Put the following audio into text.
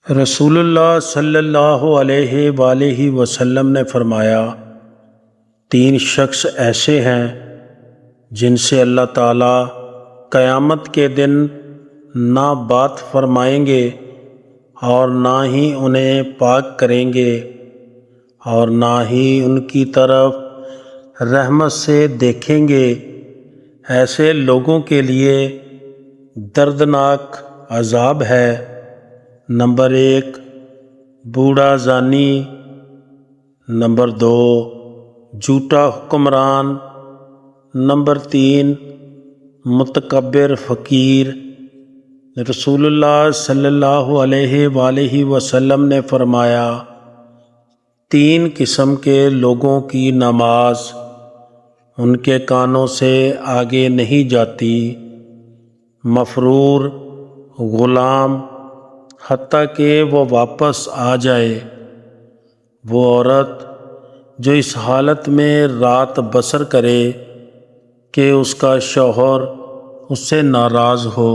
رسول اللہ صلی اللہ علیہ وآلہ وسلم نے فرمایا، 3 شخص ایسے ہیں جن سے اللہ تعالیٰ قیامت کے دن نہ بات فرمائیں گے اور نہ ہی انہیں پاک کریں گے اور نہ ہی ان کی طرف رحمت سے دیکھیں گے۔ ایسے لوگوں کے لیے دردناک عذاب ہے۔ نمبر 1، بوڑھا زانی۔ نمبر 2، جھوٹا حکمران۔ نمبر 3، متکبر فقیر۔ رسول اللہ صلی اللہ علیہ وآلہ وسلم نے فرمایا، 3 قسم کے لوگوں کی نماز ان کے کانوں سے آگے نہیں جاتی: مفرور، غلام، حتیٰ کہ وہ واپس آ جائے۔ وہ عورت جو اس حالت میں رات بسر کرے کہ اس کا شوہر اس سے ناراض ہو۔